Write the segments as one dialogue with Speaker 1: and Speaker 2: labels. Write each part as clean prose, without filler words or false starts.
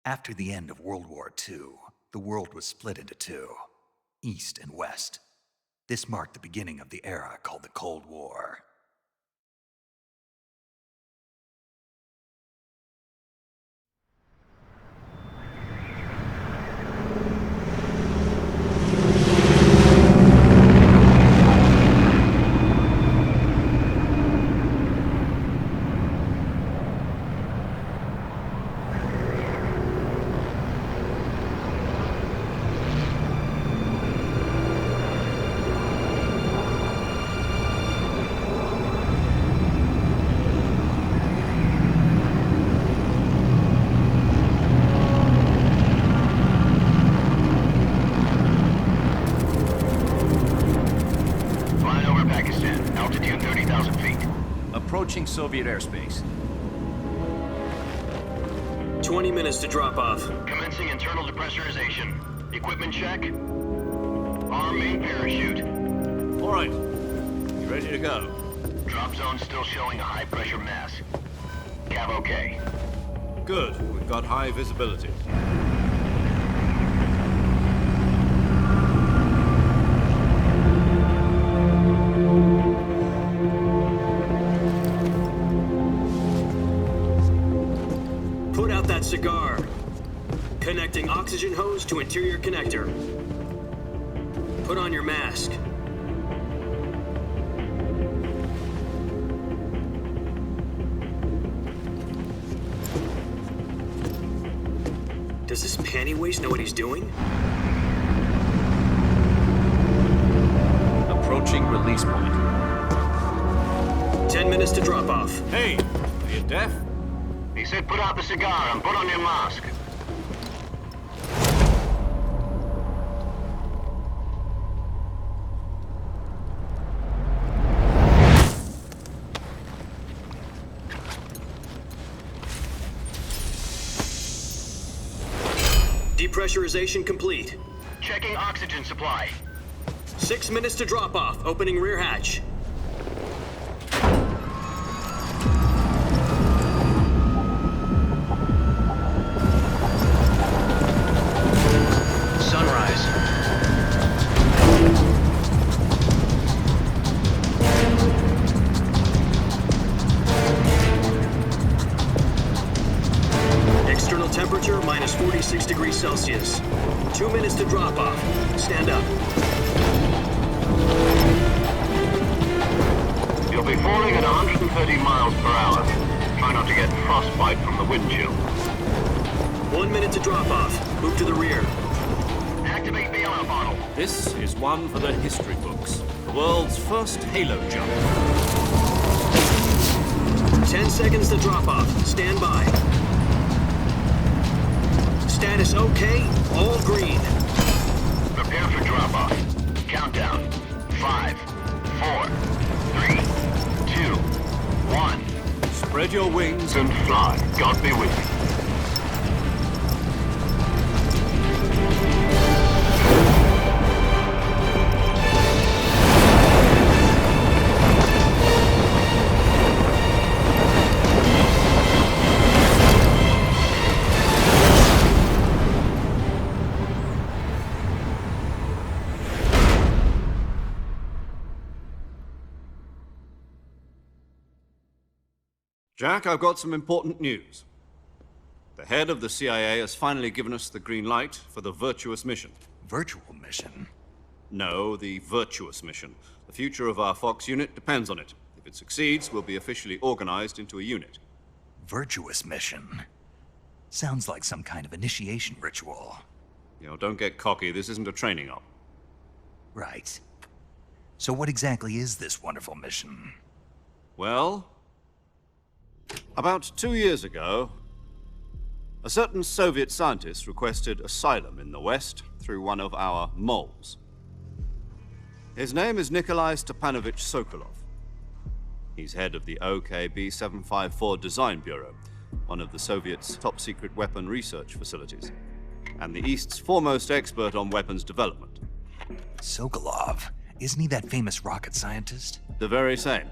Speaker 1: After the end of World War II, the world was split into two, East and West. This marked the beginning of the era called the Cold War.
Speaker 2: Approaching Soviet airspace.
Speaker 3: 20 minutes to drop off.
Speaker 4: Commencing internal depressurization. Equipment check. Arm main parachute.
Speaker 2: All right. You ready to go?
Speaker 4: Drop zone still showing a high pressure mass. Cav okay.
Speaker 2: Good. We've got high visibility.
Speaker 3: Put out that cigar. Connecting oxygen hose to interior connector. Put on your mask. Does this panty waste know what he's doing?
Speaker 2: Approaching release point.
Speaker 3: 10 minutes to drop off.
Speaker 2: Hey, are you deaf?
Speaker 4: He said put out the cigar and put on your mask.
Speaker 3: Depressurization complete.
Speaker 4: Checking oxygen supply.
Speaker 3: 6 minutes to drop off. Opening rear hatch.
Speaker 4: Sunrise.
Speaker 3: External temperature minus 46 degrees Celsius. 2 minutes to drop off. Stand up.
Speaker 4: You'll be falling at 130 miles per hour. Try not to get frostbite from the wind chill.
Speaker 3: 1 minute to drop off. Move to the rear.
Speaker 4: Activate bailout bottle.
Speaker 2: This is one for the history books. The world's first halo jump.
Speaker 3: 10 seconds to drop off. Stand by. Status okay. All green.
Speaker 4: Prepare for drop-off. Countdown. 5, 4, 3, 2, 1.
Speaker 2: Spread your wings
Speaker 4: And fly. God be with you.
Speaker 2: Jack, I've got some important news. The head of the CIA has finally given us the green light for the virtuous mission.
Speaker 1: Virtual mission?
Speaker 2: No, the virtuous mission. The future of our Fox unit depends on it. If it succeeds, we'll be officially organized into a unit.
Speaker 1: Virtuous mission? Sounds like some kind of initiation ritual.
Speaker 2: You know, don't get cocky. This isn't a training op.
Speaker 1: Right. So what exactly is this wonderful mission?
Speaker 2: Well, about 2 years ago, a certain Soviet scientist requested asylum in the West through one of our moles. His name is Nikolai Stepanovich Sokolov. He's head of the OKB 754 Design Bureau, one of the Soviets' top-secret weapon research facilities, and the East's foremost expert on weapons development.
Speaker 1: Sokolov? Isn't he that famous rocket scientist?
Speaker 2: The very same.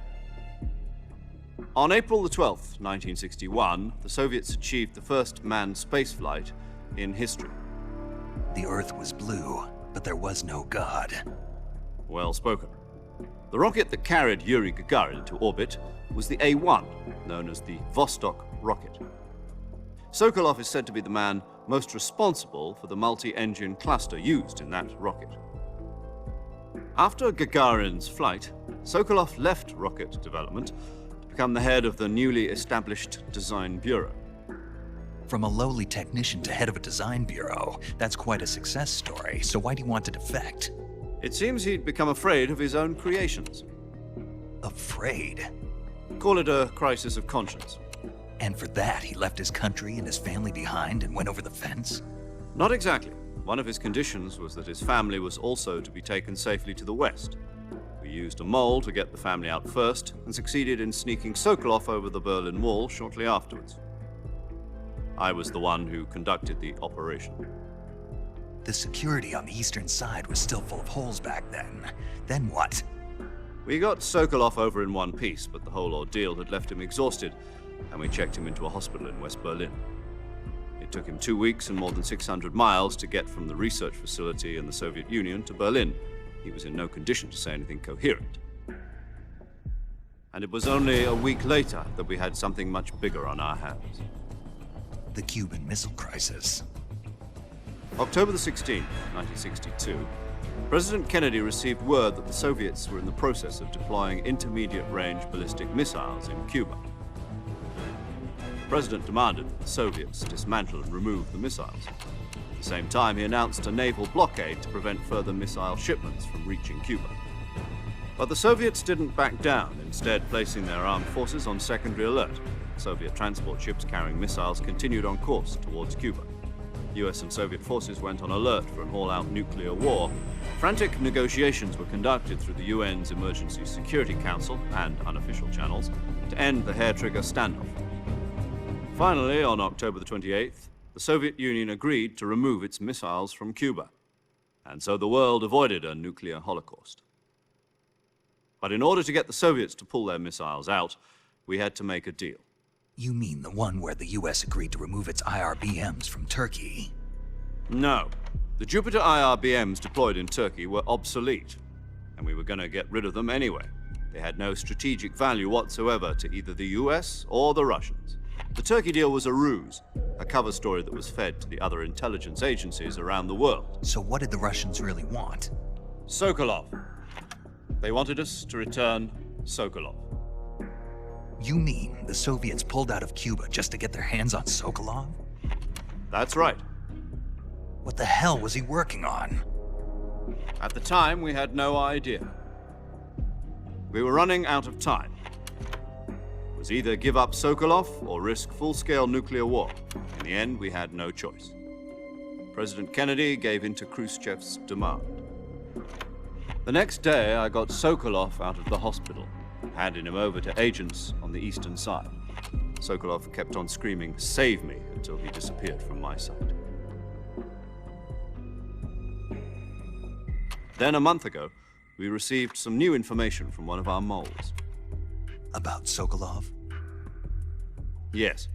Speaker 2: On April the 12th, 1961, the Soviets achieved the first manned spaceflight in history.
Speaker 1: The Earth was blue, but there was no God.
Speaker 2: Well spoken. The rocket that carried Yuri Gagarin to orbit was the A-1, known as the Vostok rocket. Sokolov is said to be the man most responsible for the multi-engine cluster used in that rocket. After Gagarin's flight, Sokolov left rocket development to become the head of the newly established Design Bureau.
Speaker 1: From a lowly technician to head of a design bureau, that's quite a success story, so why'd he want to defect?
Speaker 2: It seems he'd become afraid of his own creations.
Speaker 1: Afraid?
Speaker 2: Call it a crisis of conscience.
Speaker 1: And for that, he left his country and his family behind and went over the fence?
Speaker 2: Not exactly. One of his conditions was that his family was also to be taken safely to the west. We used a mole to get the family out first and succeeded in sneaking Sokolov over the Berlin Wall shortly afterwards. I was the one who conducted the operation.
Speaker 1: The security on the eastern side was still full of holes back then. Then what?
Speaker 2: We got Sokolov over in one piece, but the whole ordeal had left him exhausted, and we checked him into a hospital in West Berlin. It took him 2 weeks and more than 600 miles to get from the research facility in the Soviet Union to Berlin. He was in no condition to say anything coherent. And it was only a week later that we had something much bigger on our hands.
Speaker 1: The Cuban Missile Crisis.
Speaker 2: October the 16th, 1962, President Kennedy received word that the Soviets were in the process of deploying intermediate-range ballistic missiles in Cuba. The President demanded that the Soviets dismantle and remove the missiles. At the same time, he announced a naval blockade to prevent further missile shipments from reaching Cuba. But the Soviets didn't back down, instead placing their armed forces on secondary alert. Soviet transport ships carrying missiles continued on course towards Cuba. US and Soviet forces went on alert for an all-out nuclear war. Frantic negotiations were conducted through the UN's Emergency Security Council and unofficial channels to end the hair-trigger standoff. Finally, on October the 28th, the Soviet Union agreed to remove its missiles from Cuba, and so the world avoided a nuclear holocaust. But in order to get the Soviets to pull their missiles out, we had to make a deal.
Speaker 1: You mean the one where the US agreed to remove its IRBMs from Turkey?
Speaker 2: No. The Jupiter IRBMs deployed in Turkey were obsolete, and we were going to get rid of them anyway. They had no strategic value whatsoever to either the US or the Russians. The Turkey deal was a ruse, a cover story that was fed to the other intelligence agencies around the world.
Speaker 1: So what did the Russians really want?
Speaker 2: Sokolov. They wanted us to return Sokolov.
Speaker 1: You mean the Soviets pulled out of Cuba just to get their hands on Sokolov?
Speaker 2: That's right.
Speaker 1: What the hell was he working on?
Speaker 2: At the time, we had no idea. We were running out of time. It was either give up Sokolov or risk full-scale nuclear war. In the end, we had no choice. President Kennedy gave in to Khrushchev's demand. The next day, I got Sokolov out of the hospital, handing him over to agents on the eastern side. Sokolov kept on screaming, "Save me," until he disappeared from my sight. Then a month ago, we received some new information from one of our moles.
Speaker 1: About Sokolov?
Speaker 2: Yes.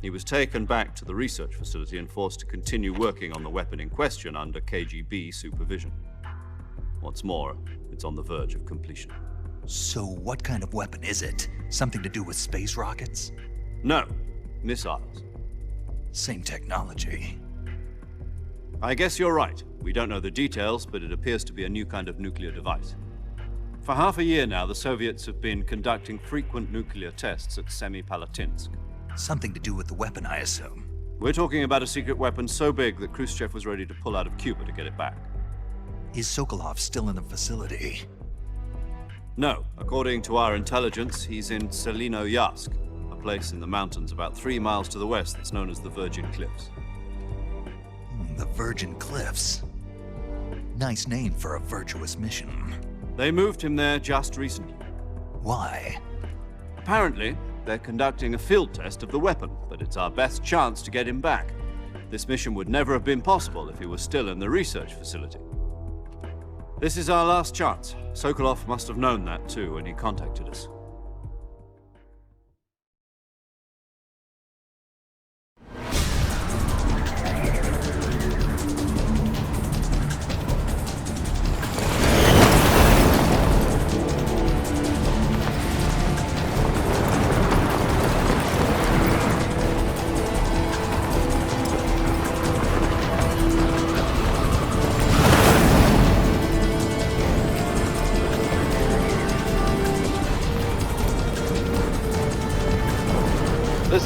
Speaker 2: He was taken back to the research facility and forced to continue working on the weapon in question under KGB supervision. What's more, it's on the verge of completion.
Speaker 1: So what kind of weapon is it? Something to do with space rockets?
Speaker 2: No, missiles.
Speaker 1: Same technology.
Speaker 2: I guess you're right. We don't know the details, but it appears to be a new kind of nuclear device. For half a year now, the Soviets have been conducting frequent nuclear tests at Semipalatinsk.
Speaker 1: Something to do with the weapon, I assume.
Speaker 2: We're talking about a secret weapon so big that Khrushchev was ready to pull out of Cuba to get it back.
Speaker 1: Is Sokolov still in the facility?
Speaker 2: No. According to our intelligence, he's in Selinoyarsk, a place in the mountains about 3 miles to the west that's known as the Virgin Cliffs.
Speaker 1: The Virgin Cliffs. Nice name for a virtuous mission.
Speaker 2: They moved him there just recently.
Speaker 1: Why?
Speaker 2: Apparently, they're conducting a field test of the weapon, but it's our best chance to get him back. This mission would never have been possible if he was still in the research facility. This is our last chance. Sokolov must have known that too when he contacted us.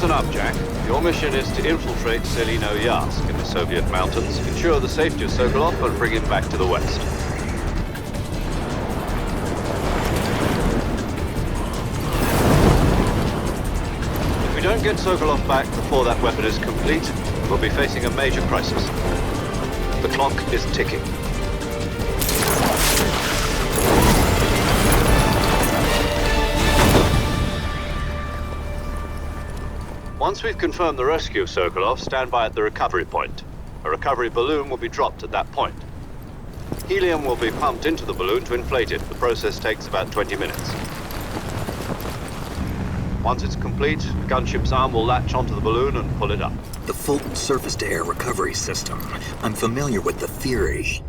Speaker 2: Listen up, Jack. Your mission is to infiltrate Selino-Yarsk in the Soviet mountains, ensure the safety of Sokolov, and bring him back to the west. If we don't get Sokolov back before that weapon is complete, we'll be facing a major crisis. The clock is ticking. Once we've confirmed the rescue of Sokolov, stand by at the recovery point. A recovery balloon will be dropped at that point. Helium will be pumped into the balloon to inflate it. The process takes about 20 minutes. Once it's complete, the gunship's arm will latch onto the balloon and pull it up.
Speaker 3: The Fulton surface-to-air recovery system. I'm familiar with the theory.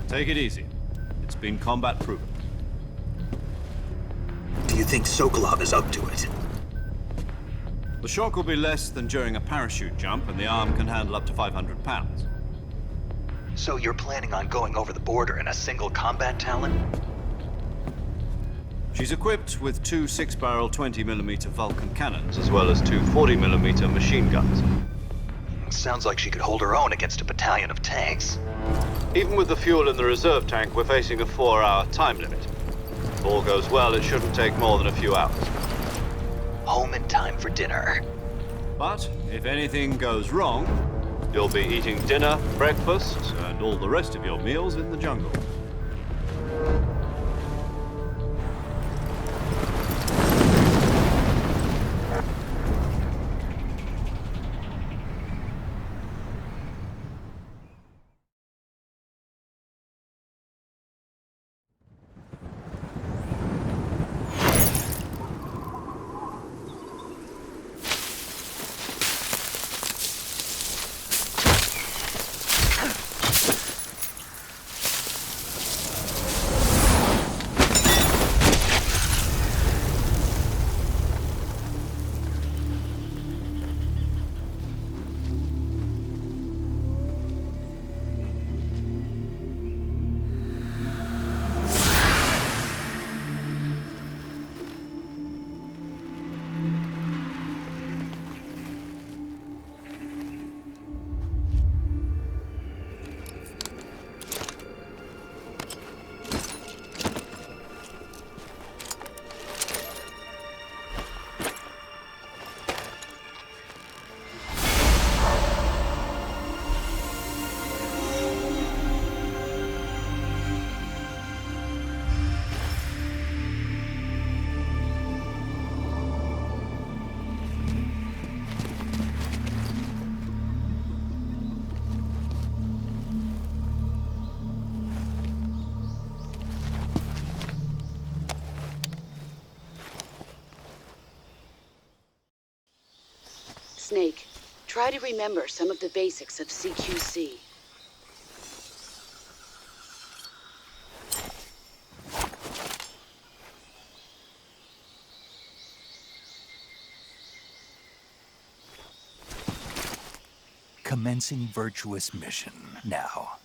Speaker 2: Take it easy. It's been combat proven.
Speaker 3: Do you think Sokolov is up to it?
Speaker 2: The shock will be less than during a parachute jump, and the arm can handle up to 500 pounds.
Speaker 1: So you're planning on going over the border in a single combat Talon?
Speaker 2: She's equipped with two 6-barrel 20mm Vulcan cannons, as well as two 40mm machine guns.
Speaker 1: Sounds like she could hold her own against a battalion of tanks.
Speaker 2: Even with the fuel in the reserve tank, we're facing a 4-hour time limit. If all goes well, it shouldn't take more than a few hours.
Speaker 1: Home in time for dinner.
Speaker 2: But if anything goes wrong, you'll be eating dinner, breakfast, and all the rest of your meals in the jungle.
Speaker 5: Snake, try to remember some of the basics of CQC.
Speaker 1: Commencing virtuous mission now.